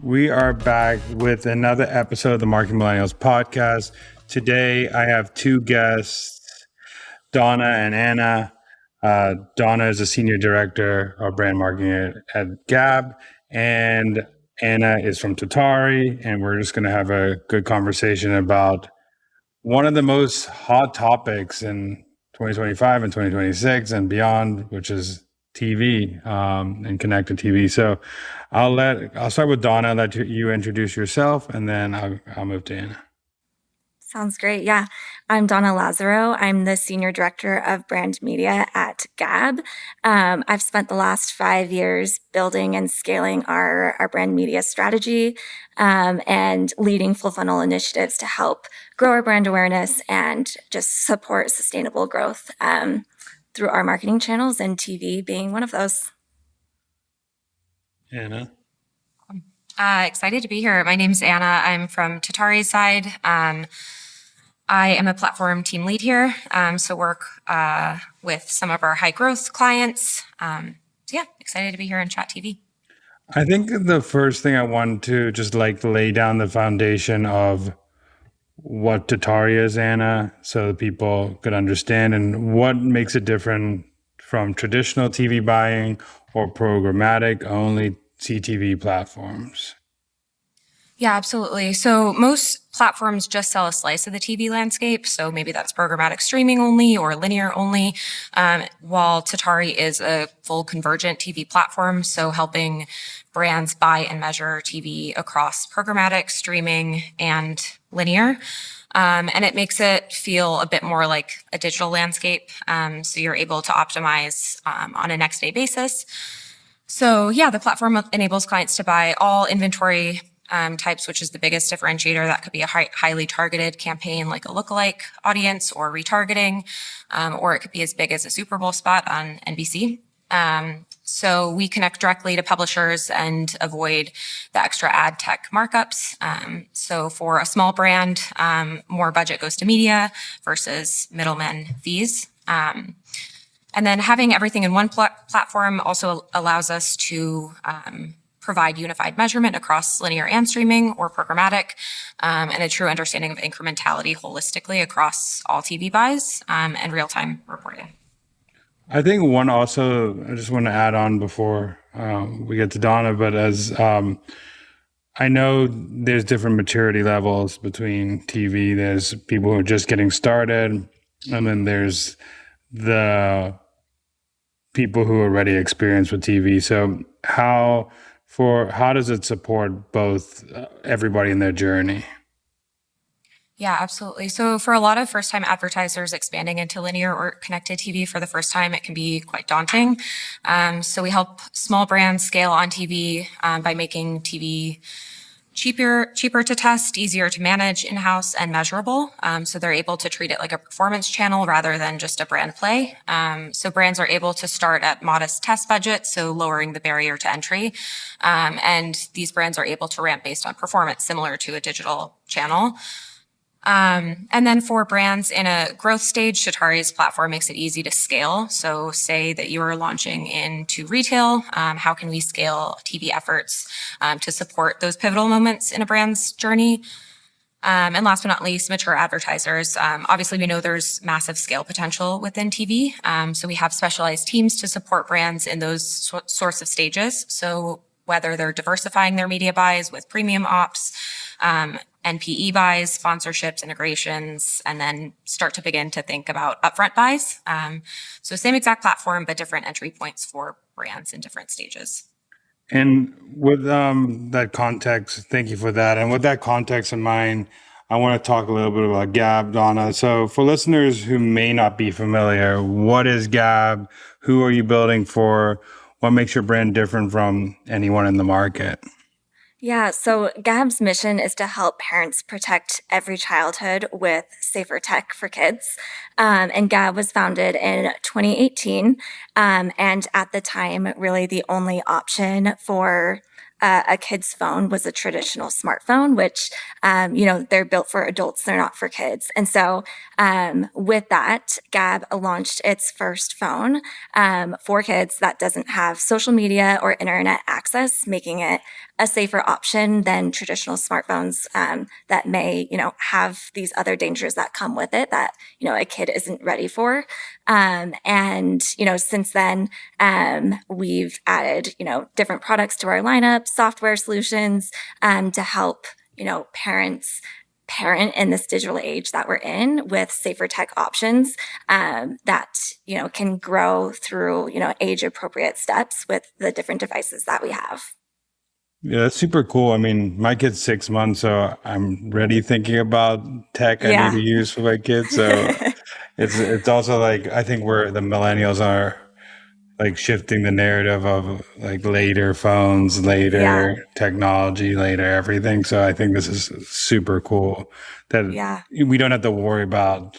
We are back with another episode of the Marketing Millennials podcast. Today, I have two guests, Donna and Anna. Donna is a senior director of brand marketing at Gabb, and Anna is from Tatari. And we're just going to have a good conversation about one of the most hot topics in 2025 and 2026 and beyond, which is TV and connected TV. So I'll start with Donna, let you introduce yourself, and then I'll move to Anna. Sounds great. Yeah. I'm Donna Lazaro. I'm the Senior Director of Brand Media at Gabb. I've spent the last 5 years building and scaling our brand media strategy and leading full funnel initiatives to help grow our brand awareness and just support sustainable growth through our marketing channels, and TV being one of those. Anna. Excited to be here. My name's Anna. I'm from Tatari's side. I am a platform team lead here, so work with some of our high growth clients. Excited to be here and chat TV. I think the first thing I want to just lay down the foundation of what Tatari is, Anna, so that people could understand, and what makes it different from traditional TV buying or programmatic only CTV platforms. Yeah, absolutely. So most platforms just sell a slice of the TV landscape. So maybe that's programmatic streaming only or linear only, while Tatari is a full convergent TV platform. So helping brands buy and measure TV across programmatic, streaming, and linear. And it makes it feel a bit more like a digital landscape. So you're able to optimize on a next day basis. So yeah, the platform enables clients to buy all inventory types, which is the biggest differentiator. That could be a highly targeted campaign like a lookalike audience or retargeting, or it could be as big as a Super Bowl spot on NBC. So we connect directly to publishers and avoid the extra ad tech markups. So for a small brand, more budget goes to media versus middlemen fees. And then having everything in one platform also allows us to provide unified measurement across linear and streaming or programmatic, and a true understanding of incrementality holistically across all TV buys and real-time reporting. I think one also, I just want to add on before we get to Donna, but as I know there's different maturity levels between TV. There's people who are just getting started, and then there's the people who are already experienced with TV. So how does it support both everybody in their journey? Yeah, absolutely. So for a lot of first-time advertisers expanding into linear or connected TV for the first time, it can be quite daunting. So we help small brands scale on TV by making TV cheaper to test, easier to manage in-house, and measurable. So they're able to treat it like a performance channel rather than just a brand play. So brands are able to start at modest test budgets, so lowering the barrier to entry. And these brands are able to ramp based on performance, similar to a digital channel. And then for brands in a growth stage, Tatari's platform makes it easy to scale. So say that you are launching into retail, how can we scale TV efforts to support those pivotal moments in a brand's journey? And last but not least, mature advertisers. Obviously, we know there's massive scale potential within TV. So we have specialized teams to support brands in those sorts of stages. So whether they're diversifying their media buys with premium ops, NPE buys, sponsorships, integrations, and then start to begin to think about upfront buys. So same exact platform, but different entry points for brands in different stages. And with that context, thank you for that. And with that context in mind, I want to talk a little bit about Gabb, Donna. So for listeners who may not be familiar, what is Gabb? Who are you building for? What makes your brand different from anyone in the market? Yeah, so Gabb's mission is to help parents protect every childhood with safer tech for kids. And Gabb was founded in 2018. And at the time, really the only option for a kid's phone was a traditional smartphone, which, they're built for adults, they're not for kids. And so with that, Gabb launched its first phone for kids that doesn't have social media or internet access, making it a safer option than traditional smartphones that may, have these other dangers that come with it that, a kid isn't ready for. And, since then, we've added, different products to our lineup, software solutions to help, parents parent in this digital age that we're in with safer tech options that, can grow through, age appropriate steps with the different devices that we have. Yeah, that's super cool. I mean, my kid's 6 months, so I'm already thinking about tech I need to use for my kids. So it's also like I think we're the millennials are like shifting the narrative of like later phones, later technology, later everything. So I think this is super cool that we don't have to worry about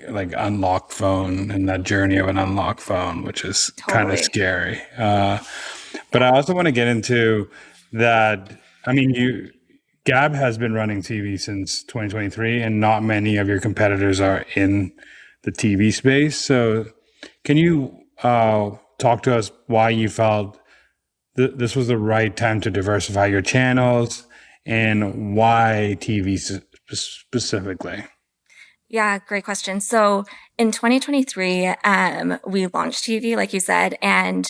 like unlocked phone and that journey of an unlocked phone, which is kind of scary. But I also want to get into that. I mean, Gabb has been running TV since 2023, and not many of your competitors are in the TV space. So can you talk to us why you felt this was the right time to diversify your channels and why TV specifically? Yeah, great question. So in 2023, we launched TV, like you said, and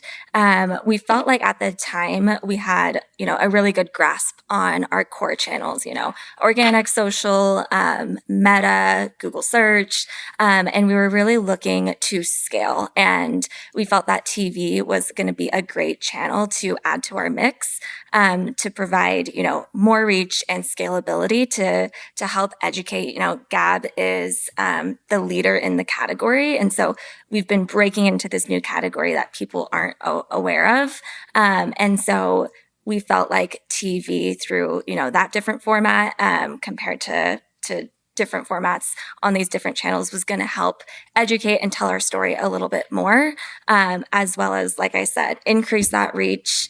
we felt like at the time we had, a really good grasp on our core channels, organic, social, Meta, Google search, and we were really looking to scale. And we felt that TV was going to be a great channel to add to our mix. To provide, more reach and scalability to help educate. Gabb is the leader in the category, and so we've been breaking into this new category that people aren't aware of, and so we felt like TV through that different format compared to different formats on these different channels was going to help educate and tell our story a little bit more, as well as, like I said, increase that reach,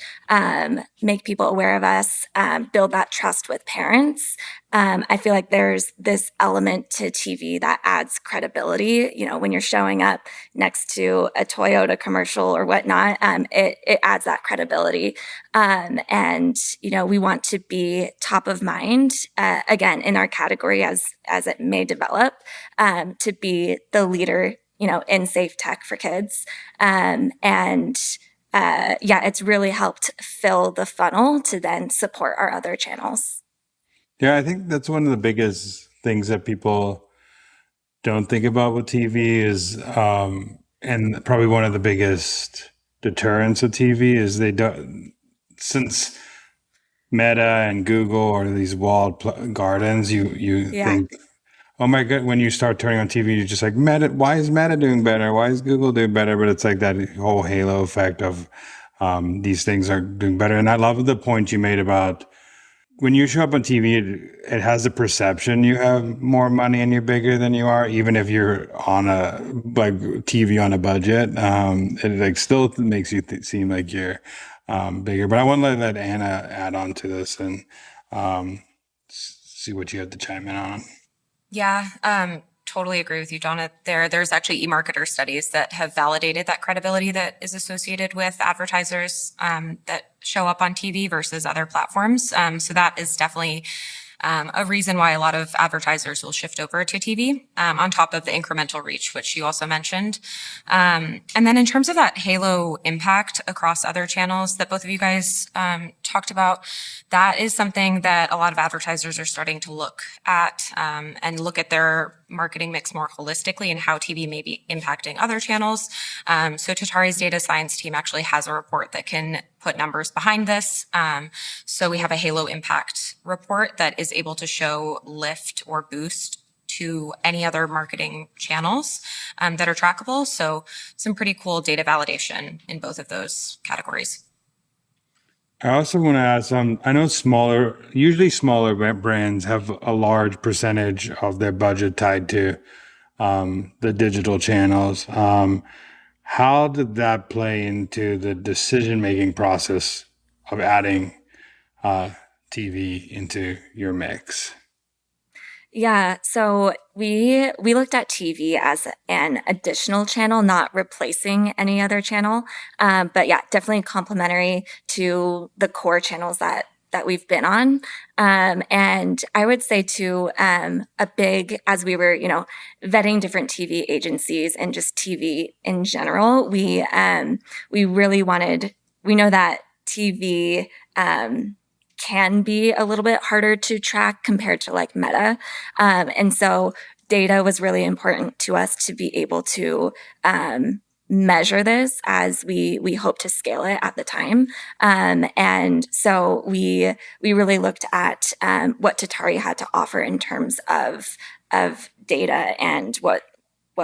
make people aware of us, build that trust with parents. I feel like there's this element to TV that adds credibility. When you're showing up next to a Toyota commercial or whatnot, it adds that credibility. And we want to be top of mind, again, in our category as it may develop, to be the leader, in safe tech for kids. It's really helped fill the funnel to then support our other channels. Yeah, I think that's one of the biggest things that people don't think about with TV is, and probably one of the biggest deterrents of TV is they don't, since Meta and Google are these walled gardens, you think, oh my God, when you start turning on TV, you're just like, Meta, why is Meta doing better? Why is Google doing better? But it's like that whole halo effect of these things are doing better. And I love the point you made about when you show up on TV, it has the perception you have more money and you're bigger than you are, even if you're on a like TV on a budget. It like still makes you seem like you're bigger. But I want to let Anna add on to this and see what you have to chime in on. Yeah, totally agree with you, Donna. There's actually e-marketer studies that have validated that credibility that is associated with advertisers that show up on TV versus other platforms. So that is definitely a reason why a lot of advertisers will shift over to TV, on top of the incremental reach, which you also mentioned. And then in terms of that halo impact across other channels that both of you guys talked about, that is something that a lot of advertisers are starting to look at and look at their marketing mix more holistically and how TV may be impacting other channels. So Tatari's data science team actually has a report that can put numbers behind this. So we have a halo impact report that is able to show lift or boost to any other marketing channels that are trackable. So some pretty cool data validation in both of those categories. I also want to ask, I know usually smaller brands have a large percentage of their budget tied to the digital channels. How did that play into the decision-making process of adding TV into your mix? Yeah, so we looked at TV as an additional channel, not replacing any other channel. But yeah, definitely complementary to the core channels that we've been on. And I would say too, a big as we were, vetting different TV agencies and just TV in general, we really wanted. We know that TV. Can be a little bit harder to track compared to like Meta. And so data was really important to us to be able to measure this as we hope to scale it at the time. And so we really looked at what Tatari had to offer in terms of data and what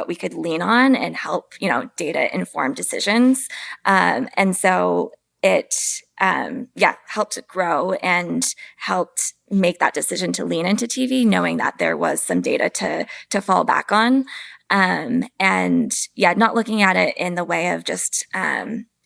we could lean on and help, data inform decisions. And so it helped grow and helped make that decision to lean into TV, knowing that there was some data to fall back on. Not looking at it in the way of just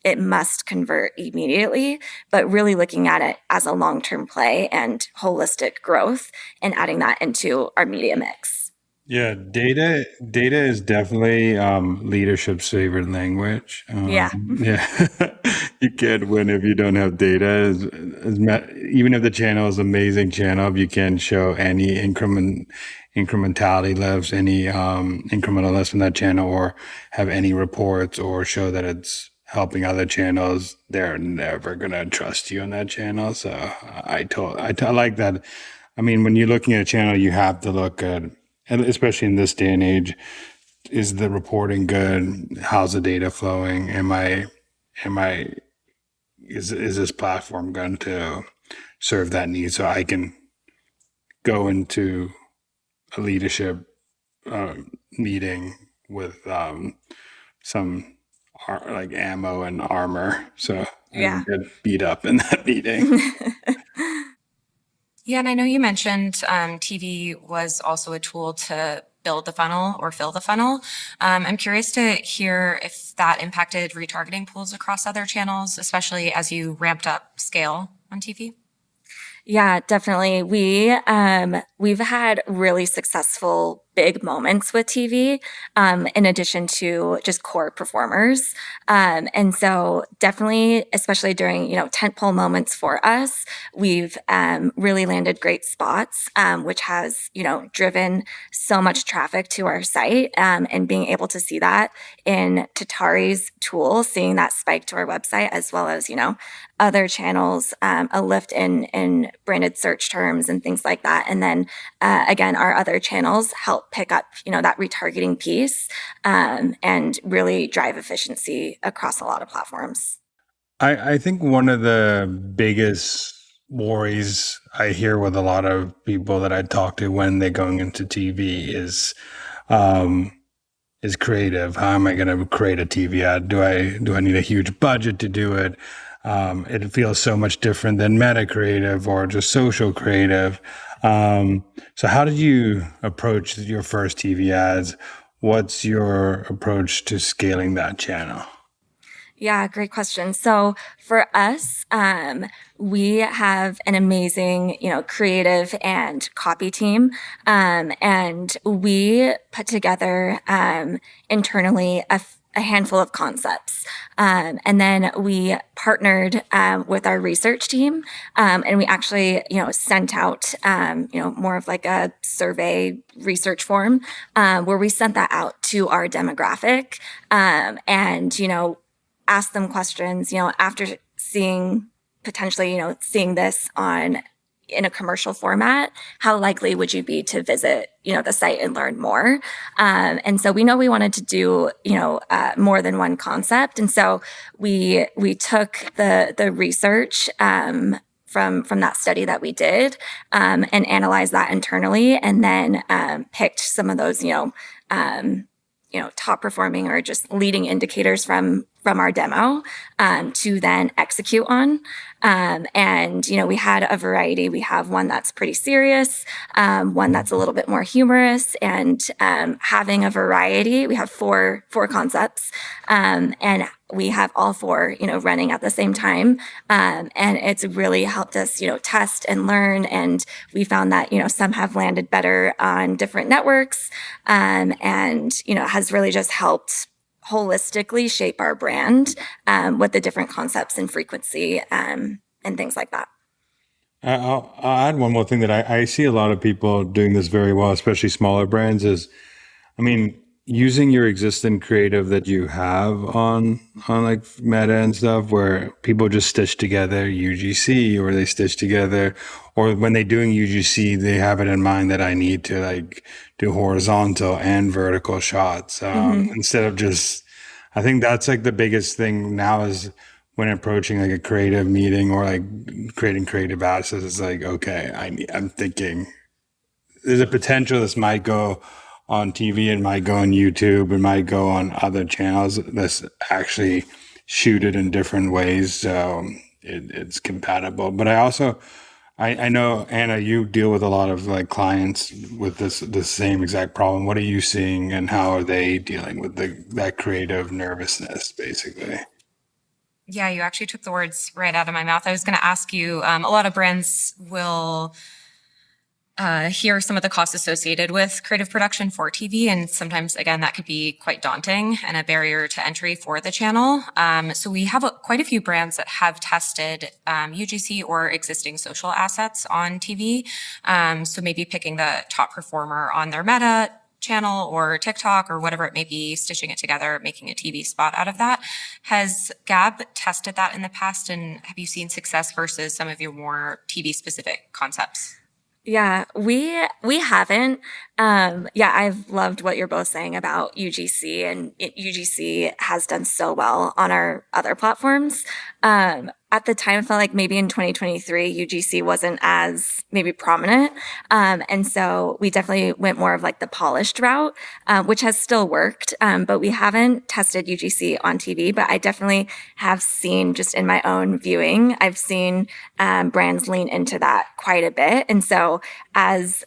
it must convert immediately, but really looking at it as a long-term play and holistic growth and adding that into our media mix. Yeah, data is definitely leadership's favorite language. Yeah. Yeah, you can't win if you don't have data. Even if the channel is an amazing channel, if you can't show any incrementality lifts, any incremental lifts from that channel, or have any reports, or show that it's helping other channels, they're never gonna trust you on that channel. So I like that. I mean, when you're looking at a channel, you have to look at, and especially in this day and age, is the reporting good? How's the data flowing? Is this platform going to serve that need? So I can go into a leadership meeting with some like ammo and armor. So I don't get beat up in that meeting. Yeah, and I know you mentioned TV was also a tool to build the funnel or fill the funnel. I'm curious to hear if that impacted retargeting pools across other channels, especially as you ramped up scale on TV. Yeah, definitely. We've had really successful big moments with TV, in addition to just core performers. And so definitely, especially during, tentpole moments for us, we've really landed great spots, which has, driven so much traffic to our site. And being able to see that in Tatari's tool, seeing that spike to our website, as well as, other channels, a lift in branded search terms and things like that. And then again, our other channels help pick up, that retargeting piece, and really drive efficiency across a lot of platforms. I think one of the biggest worries I hear with a lot of people that I talk to when they're going into TV is creative. How am I going to create a TV ad? Do I need a huge budget to do it? It feels so much different than meta creative or just social creative. So how did you approach your first TV ads? What's your approach to scaling that channel? Yeah, great question. So for us, we have an amazing, creative and copy team. And we put together internally a handful of concepts. And then we partnered with our research team. And we actually, sent out, more of like a survey research form where we sent that out to our demographic. And, ask them questions, after potentially seeing this in a commercial format, how likely would you be to visit, the site and learn more? And so we know we wanted to do, more than one concept. And so we took the research, from that study that we did, and analyzed that internally, and then picked some of those, top performing or just leading indicators from from our demo to then execute on. And, we had a variety. We have one that's pretty serious, one that's a little bit more humorous, and having a variety. We have four concepts, and we have all four, running at the same time. And it's really helped us, test and learn. And we found that, some have landed better on different networks, and, has really just helped holistically shape our brand with the different concepts and frequency and things like that. I'll add one more thing that I see a lot of people doing this very well, especially smaller brands, is, using your existing creative that you have on like Meta and stuff, where people just stitch together UGC, or they stitch together, or when they're doing UGC, they have it in mind that I need to like do horizontal and vertical shots instead of just. I think that's like the biggest thing now is when approaching like a creative meeting or like creating creative assets. It's like, okay, I'm thinking there's a potential this might go on TV, it might go on YouTube, it might go on other channels. Let's actually shoot it in different ways so it's compatible. But I know, Anna, you deal with a lot of like clients with the same exact problem. What are you seeing, and how are they dealing with that creative nervousness, basically? Yeah, you actually took the words right out of my mouth. I was going to ask you, a lot of brands will hear some of the costs associated with creative production for TV. And sometimes, again, that could be quite daunting and a barrier to entry for the channel. So we have quite a few brands that have tested UGC or existing social assets on TV. So maybe picking the top performer on their Meta channel or TikTok or whatever it may be, stitching it together, making a TV spot out of that. Has Gabb tested that in the past, and have you seen success versus some of your more TV specific concepts? Yeah, we haven't. I've loved what you're both saying about UGC, and UGC has done so well on our other platforms. At the time, I felt like maybe in 2023, UGC wasn't as maybe prominent. And so we definitely went more of like the polished route, which has still worked. But we haven't tested UGC on TV, but I definitely have seen just in my own viewing, I've seen brands lean into that quite a bit. And so as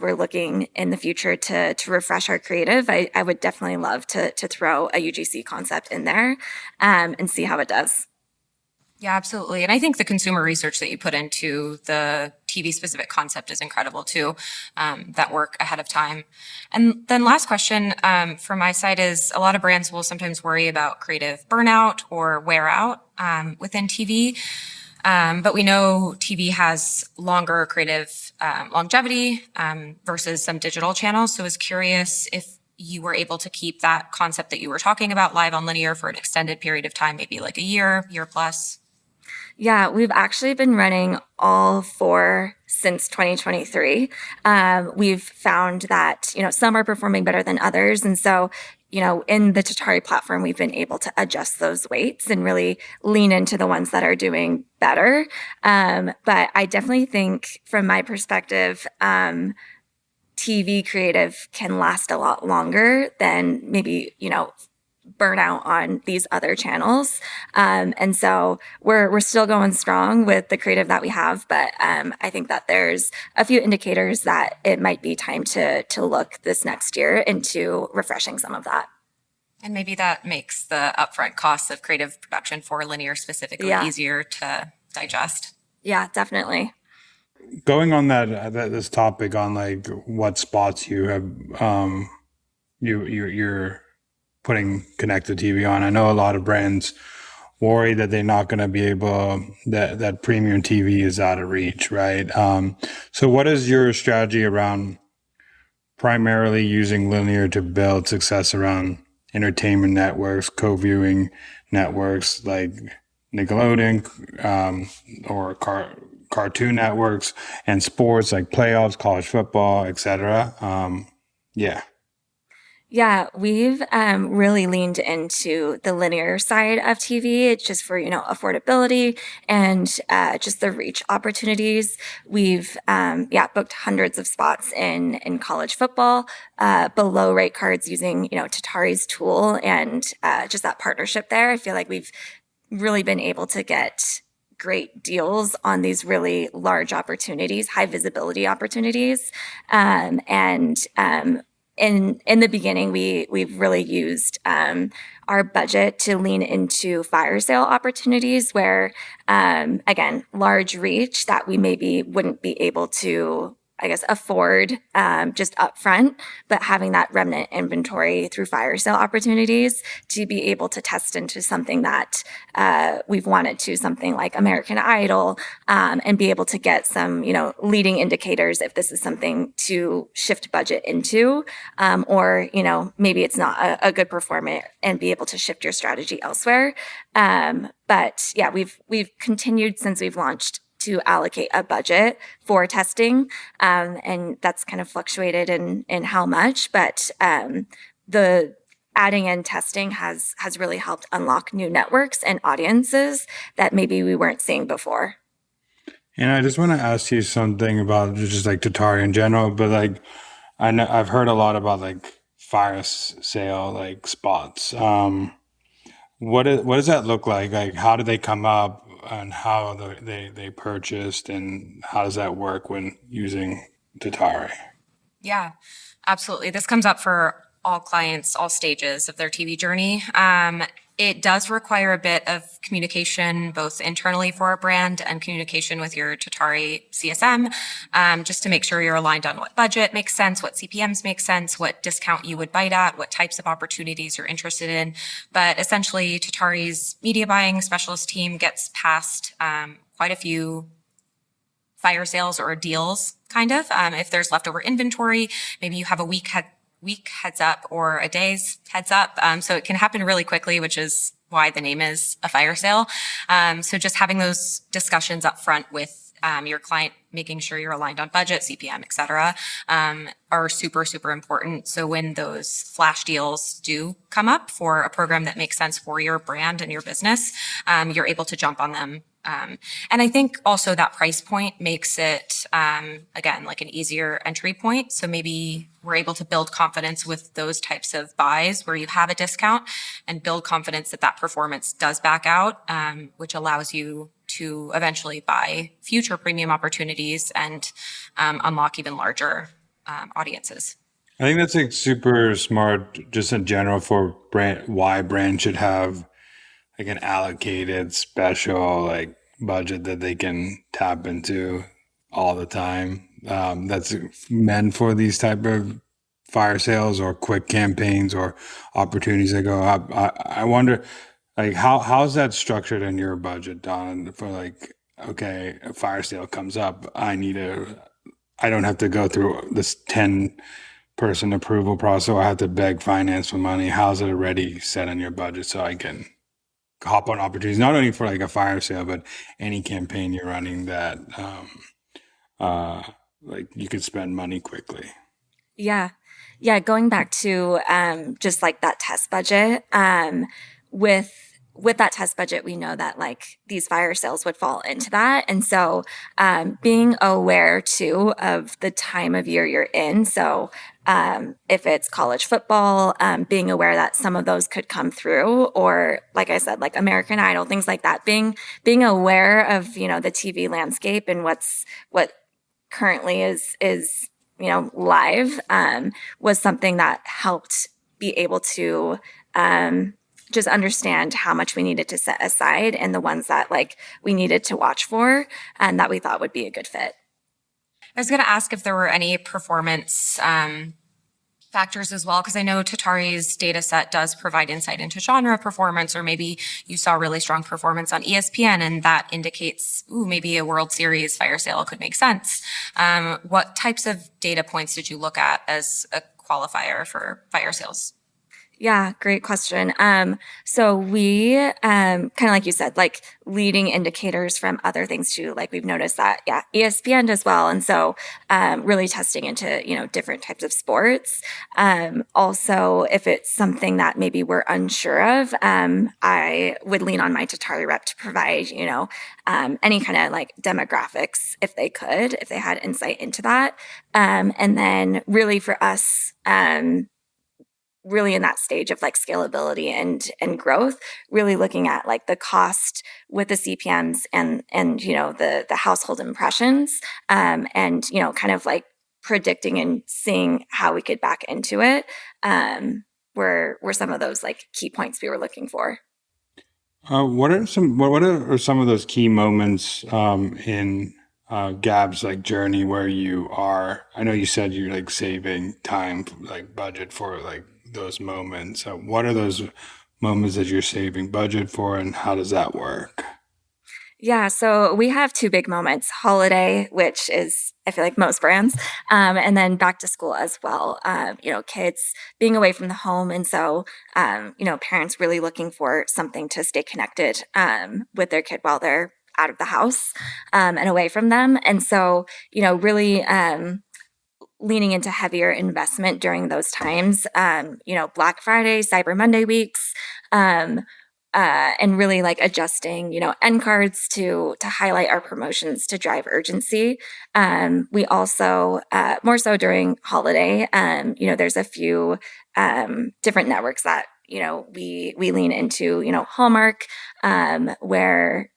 we're looking in the future to refresh our creative, I would definitely love to throw a UGC concept in there and see how it does. Yeah, absolutely. And I think the consumer research that you put into the TV specific concept is incredible too, that work ahead of time. And then last question from my side is, a lot of brands will sometimes worry about creative burnout or wear out within TV. But we know TV has longer creative longevity versus some digital channels. So I was curious if you were able to keep that concept that you were talking about live on linear for an extended period of time, maybe like a year plus. Yeah, we've actually been running all four since 2023. We've found that, some are performing better than others. And so, in the Tatari platform, we've been able to adjust those weights and really lean into the ones that are doing better. But I definitely think from my perspective, TV creative can last a lot longer than maybe, burnout on these other channels. And so we're still going strong with the creative that we have, but I think that there's a few indicators that it might be time to look this next year into refreshing some of that. And maybe that makes the upfront costs of creative production for linear specifically easier to digest. Yeah, definitely. Going on this topic on like what spots you have, you're putting connected TV on. I know a lot of brands worry that they're not going to be able, that premium TV is out of reach, right? So what is your strategy around primarily using linear to build success around entertainment networks, co-viewing networks like Nickelodeon or cartoon networks, and sports like playoffs, college football, etc.? Yeah, we've really leaned into the linear side of TV. It's just for affordability and just the reach opportunities. We've booked hundreds of spots in college football, below rate cards using Tatari's tool and just that partnership there. I feel like we've really been able to get great deals on these really large opportunities, high visibility opportunities, and in the beginning, we've really used our budget to lean into fire sale opportunities where, again, large reach that we maybe wouldn't be able to, I guess, afford just upfront, but having that remnant inventory through fire sale opportunities to be able to test into something that we've wanted to, something like American Idol, and be able to get some, leading indicators if this is something to shift budget into, or, maybe it's not a good performance and be able to shift your strategy elsewhere. But yeah, we've continued since we've launched to allocate a budget for testing, and that's kind of fluctuated in how much, but the adding in testing has really helped unlock new networks and audiences that maybe we weren't seeing before. And I just want to ask you something about just like Tatari in general, but like I know I've heard a lot about like sale like spots. What does that look like? Like how do they come up and how they purchased and how does that work when using Tatari? Yeah, absolutely. This comes up for all clients, all stages of their TV journey. It does require a bit of communication, both internally for a brand and communication with your Tatari CSM, just to make sure you're aligned on what budget makes sense, what CPMs make sense, what discount you would bite at, what types of opportunities you're interested in. But essentially, Tatari's media buying specialist team gets past quite a few fire sales or deals, kind of. If there's leftover inventory, maybe you have a week heads up or a day's heads up. So it can happen really quickly, which is why the name is a fire sale. So just having those discussions up front with your client, making sure you're aligned on budget, CPM, et cetera, are super, super important. So when those flash deals do come up for a program that makes sense for your brand and your business, you're able to jump on them. And I think also that price point makes it, again, like an easier entry point. So maybe we're able to build confidence with those types of buys where you have a discount and build confidence that that performance does back out, which allows you to eventually buy future premium opportunities and unlock even larger audiences. I think that's like super smart just in general for brand why brands should have like an allocated special like budget that they can tap into all the time. That's meant for these type of fire sales or quick campaigns or opportunities that go up. I wonder like how's that structured in your budget, Don, for like, okay, a fire sale comes up. I don't have to go through this 10-person approval process. I have to beg finance for money. How's it already set in your budget so I can hop on opportunities, not only for like a fire sale, but any campaign you're running that like you could spend money quickly. Yeah. Yeah. Going back to just like that test budget, with with that test budget, we know that like these fire sales would fall into that. And so being aware too of the time of year you're in. So if it's college football, being aware that some of those could come through, or like I said, like American Idol, things like that, being aware of, the TV landscape and what currently is live, was something that helped be able to just understand how much we needed to set aside and the ones that like we needed to watch for and that we thought would be a good fit. I was going to ask if there were any performance factors as well, because I know Tatari's data set does provide insight into genre performance, or maybe you saw really strong performance on ESPN and that indicates, maybe a World Series fire sale could make sense. What types of data points did you look at as a qualifier for fire sales? Yeah, great question. So we kind of like you said, like leading indicators from other things too. Like we've noticed that, yeah, ESPN does well, and so really testing into different types of sports. Also, if it's something that maybe we're unsure of, I would lean on my Tatari rep to provide any kind of like demographics if they could, if they had insight into that, and then really for us. Really in that stage of like scalability and growth, really looking at like the cost with the CPMs and the household impressions, and kind of like predicting and seeing how we could back into it, were some of those like key points we were looking for. What are some of those key moments in Gabb's like journey where you are? I know you said you're like saving time, like budget for like those moments. What are those moments that you're saving budget for, and how does that work? Yeah, so we have two big moments: holiday, which is I feel like most brands, and then back to school as well. Kids being away from the home, and so parents really looking for something to stay connected with their kid while they're out of the house and away from them, and so really. Leaning into heavier investment during those times, Black Friday, Cyber Monday weeks, um, and really like adjusting, end cards to highlight our promotions to drive urgency. We also more so during holiday, there's a few different networks that we lean into, Hallmark, where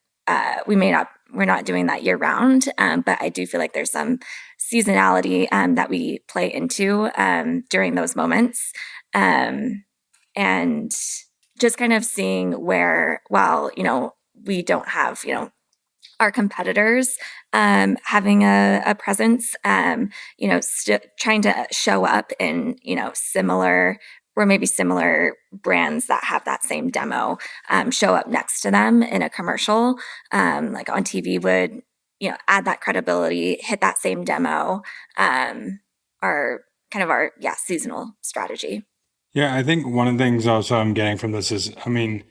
we're not doing that year round, but I do feel like there's some seasonality that we play into during those moments, and just kind of seeing where, while we don't have our competitors having a presence, trying to show up in similar or maybe similar brands that have that same demo, show up next to them in a commercial, like on TV would add that credibility, hit that same demo, are kind of our seasonal strategy. Yeah, I think one of the things also I'm getting from this is, I mean,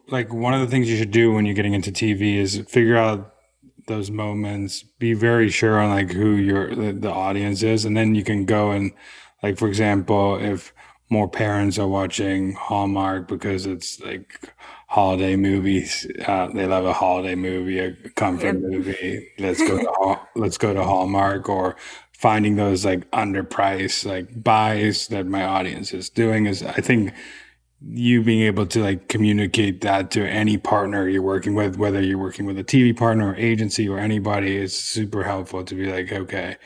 like one of the things you should do when you're getting into TV is figure out those moments, be very sure on like who the audience is, and then you can go and like, for example, if more parents are watching Hallmark because it's like holiday movies, they love a holiday movie, a comfort Yep. movie. Let's go to Hallmark, or finding those like underpriced like buys that my audience is doing. Is I think you being able to like communicate that to any partner you're working with, whether you're working with a TV partner or agency or anybody, is super helpful to be like, okay,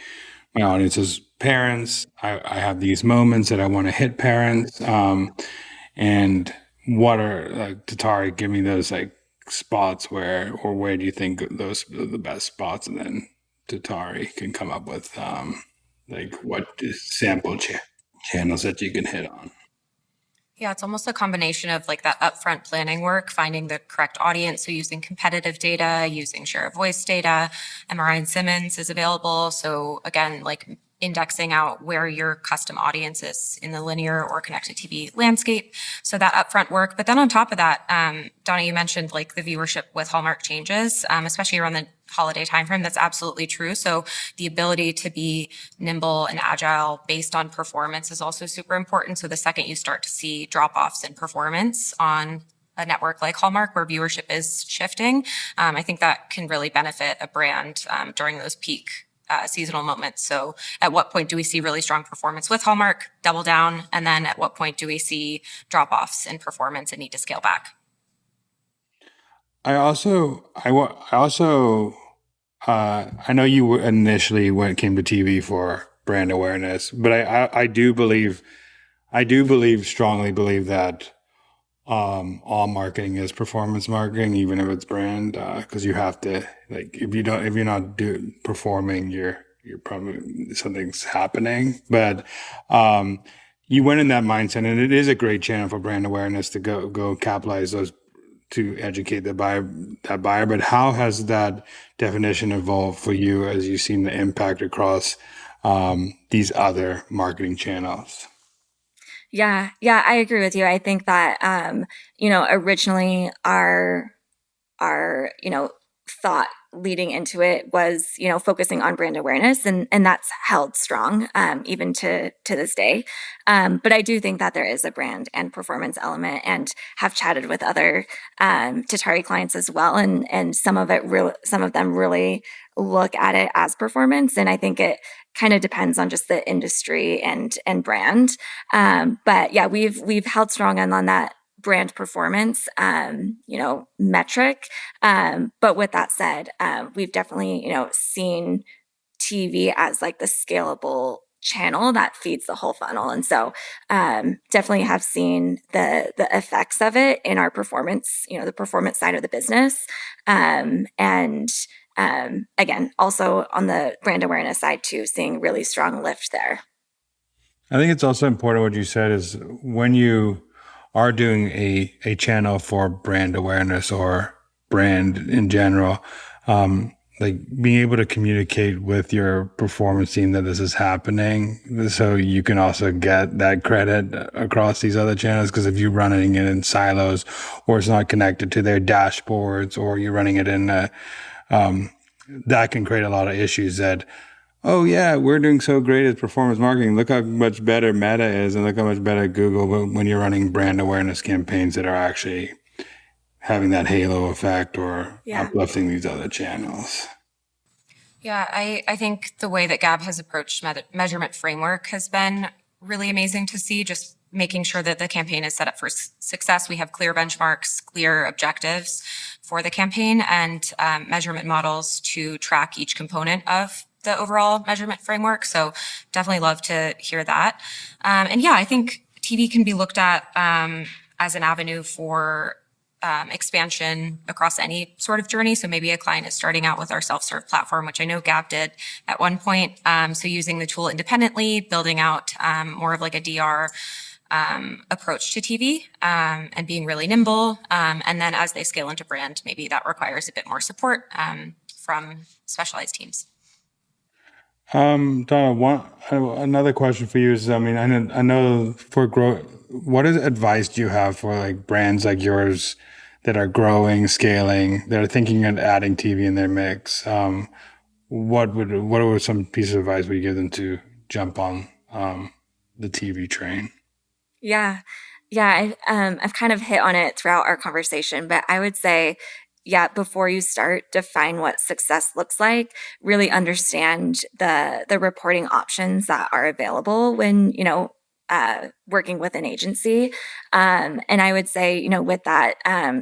my audience is parents. I have these moments that I want to hit parents. And what are like Tatari, give me those like spots where do you think those are the best spots? And then Tatari can come up with like what channels that you can hit on. Yeah, it's almost a combination of like that upfront planning work, finding the correct audience. So using competitive data, using share of voice data. MRI and Simmons is available. So again, like indexing out where your custom audience is in the linear or connected TV landscape. So that upfront work. But then on top of that, Donna, you mentioned like the viewership with Hallmark changes, especially around the holiday timeframe. That's absolutely true. So the ability to be nimble and agile based on performance is also super important. So the second you start to see drop-offs in performance on a network like Hallmark where viewership is shifting, I think that can really benefit a brand during those peak seasonal moments. So at what point do we see really strong performance with Hallmark, double down? And then at what point do we see drop-offs in performance and need to scale back? I know you initially came to TV for brand awareness, but strongly believe that all marketing is performance marketing, even if it's brand, because you have to, like, if you're not performing, you're probably something's happening. But you went in that mindset, and it is a great channel for brand awareness to go capitalize those, to educate that buyer. But how has that definition evolved for you as you've seen the impact across these other marketing channels? Yeah, I agree with you. I think that originally our thought leading into it was focusing on brand awareness, and that's held strong even to this day. But I do think that there is a brand and performance element, and have chatted with other Tatari clients as well, and some of them really look at it as performance, and I think it kind of depends on just the industry and brand. But yeah, we've held strong on that brand performance, metric. But with that said, we've definitely, seen TV as like the scalable channel that feeds the whole funnel. And so definitely have seen the effects of it in our performance, the performance side of the business. And again, also on the brand awareness side too, seeing really strong lift there. I think it's also important what you said is when you are doing a channel for brand awareness or brand in general, like being able to communicate with your performance team that this is happening, so you can also get that credit across these other channels. Because if you're running it in silos, or it's not connected to their dashboards, or you're running it in that can create a lot of issues that, oh yeah, we're doing so great at performance marketing. Look how much better Meta is, and look how much better Google. But when you're running brand awareness campaigns that are actually having that halo effect or uplifting these other channels. Yeah, I think the way that Gabb has approached measurement framework has been really amazing to see, just making sure that the campaign is set up for success. We have clear benchmarks, clear objectives for the campaign, and measurement models to track each component of the overall measurement framework. So definitely love to hear that. And yeah, I think TV can be looked at as an avenue for expansion across any sort of journey. So maybe a client is starting out with our self-serve platform, which I know Gabb did at one point. So using the tool independently, building out more of like a DR approach to TV and being really nimble. And then as they scale into brand, maybe that requires a bit more support from specialized teams. Donna, another question for you is, I mean, I know for growth, what advice do you have for like brands like yours that are growing, scaling, that are thinking of adding TV in their mix? What were some pieces of advice would you give them to jump on the TV train? Yeah. I've kind of hit on it throughout our conversation, but I would say, yeah, before you start, define what success looks like, really understand the reporting options that are available when, working with an agency. And I would say, with that,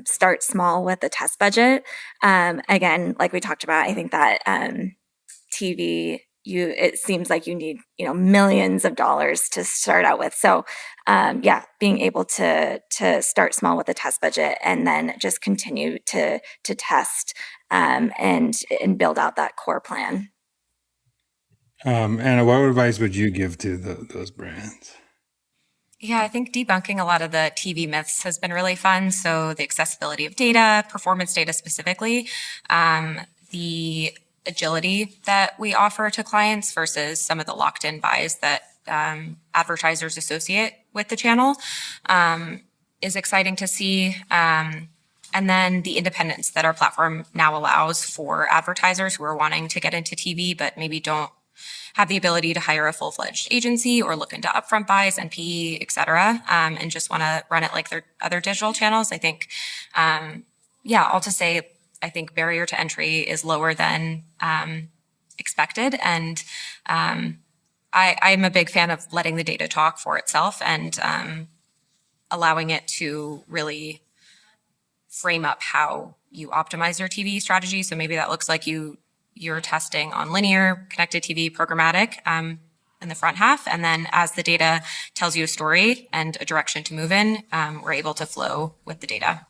start small with a test budget. Again, like we talked about, I think that TV, it seems like you need millions of dollars to start out with. So yeah, being able to start small with a test budget, and then just continue to test and build out that core plan. Anna, what advice would you give to those brands? Yeah, I think debunking a lot of the TV myths has been really fun. So the accessibility of data, performance data specifically, the agility that we offer to clients versus some of the locked-in buys that advertisers associate with the channel is exciting to see. And then the independence that our platform now allows for advertisers who are wanting to get into TV but maybe don't have the ability to hire a full-fledged agency or look into upfront buys, NPE, et cetera, and just want to run it like their other digital channels. I think, all to say, I think barrier to entry is lower than expected. And I'm a big fan of letting the data talk for itself and allowing it to really frame up how you optimize your TV strategy. So maybe that looks like you're testing on linear, connected TV, programmatic in the front half. And then as the data tells you a story and a direction to move in, we're able to flow with the data.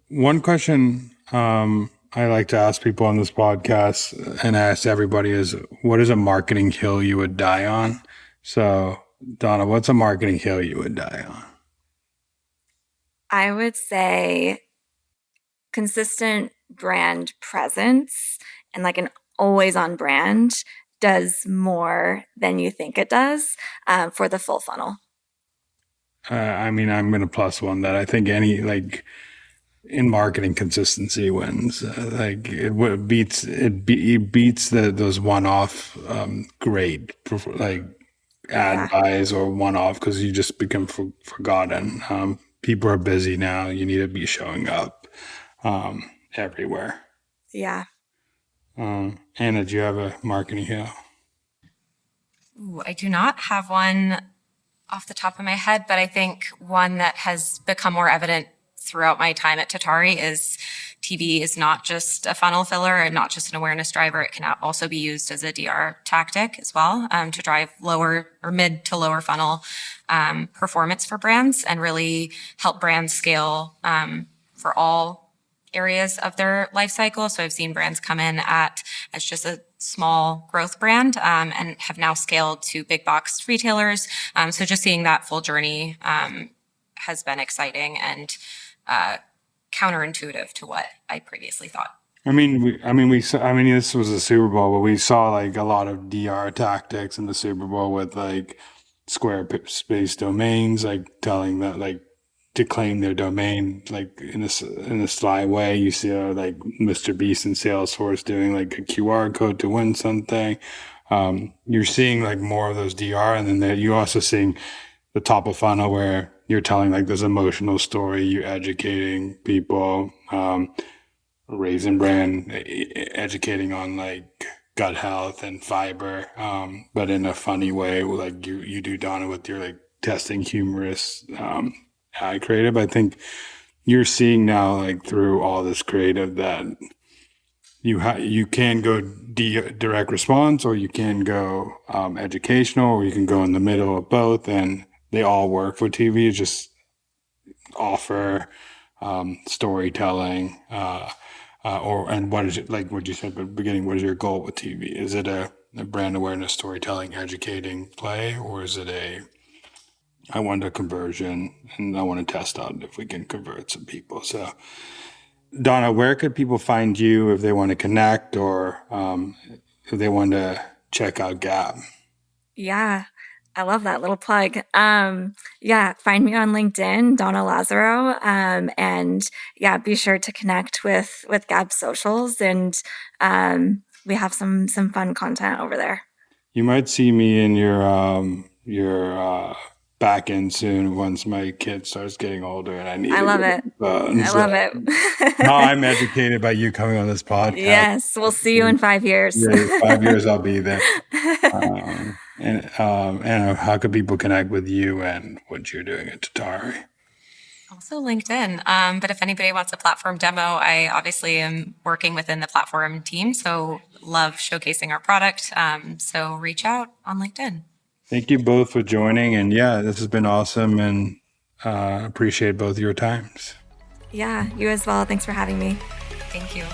One question I like to ask people on this podcast, and ask everybody, is what is a marketing hill you would die on? So, Donna, what's a marketing hill you would die on? I would say consistent brand presence and like an always on brand does more than you think it does for the full funnel. I mean, I'm going to plus one that I think in marketing, consistency wins. It beats those one-off great ad Yeah. buys or one-off because you just become forgotten. People are busy now. You need to be showing up everywhere. Yeah. Anna, do you have a marketing hero? Ooh, I do not have one off the top of my head, but I think one that has become more evident throughout my time at Tatari is TV is not just a funnel filler and not just an awareness driver. It can also be used as a DR tactic as well, to drive lower or mid to lower funnel performance for brands and really help brands scale for all areas of their life cycle. So I've seen brands come in as just a small growth brand and have now scaled to big box retailers. So just seeing that full journey has been exciting and counterintuitive to what I previously thought. This was a Super Bowl, but we saw like a lot of DR tactics in the Super Bowl with like Squarespace domains, like telling that like to claim their domain, like in a sly way. You see like Mr. Beast and Salesforce doing like a QR code to win something. You're seeing like more of those DR, and then you're also seeing the top of funnel where you're telling like this emotional story, you're educating people. Raisin Brand educating on like gut health and fiber, but in a funny way, like you do, Donna, with your like testing humorous ad creative. I think you're seeing now, like through all this creative, that you can go direct response, or you can go educational, or you can go in the middle of both, and they all work for TV. Just offer storytelling. And what is it, like what you said at the beginning, what is your goal with TV? Is it a brand awareness, storytelling, educating play, or is it I want a conversion and I want to test out if we can convert some people? So, Donna, where could people find you if they want to connect, or if they want to check out Gabb? Yeah. I love that little plug. Yeah, find me on LinkedIn, Donna Lazaro. And yeah, be sure to connect with Gabb socials, and we have some fun content over there. You might see me in your back end soon once my kid starts getting older and I need I to love get it. phones. I love Now it. I'm educated by you coming on this podcast. Yes, we'll see you in 5 years. Yeah, 5 years I'll be there. And how could people connect with you and what you're doing at Tatari? Also LinkedIn. But if anybody wants a platform demo, I obviously am working within the platform team. So love showcasing our product. So reach out on LinkedIn. Thank you both for joining. And yeah, this has been awesome, and appreciate both your times. Yeah, you as well. Thanks for having me. Thank you.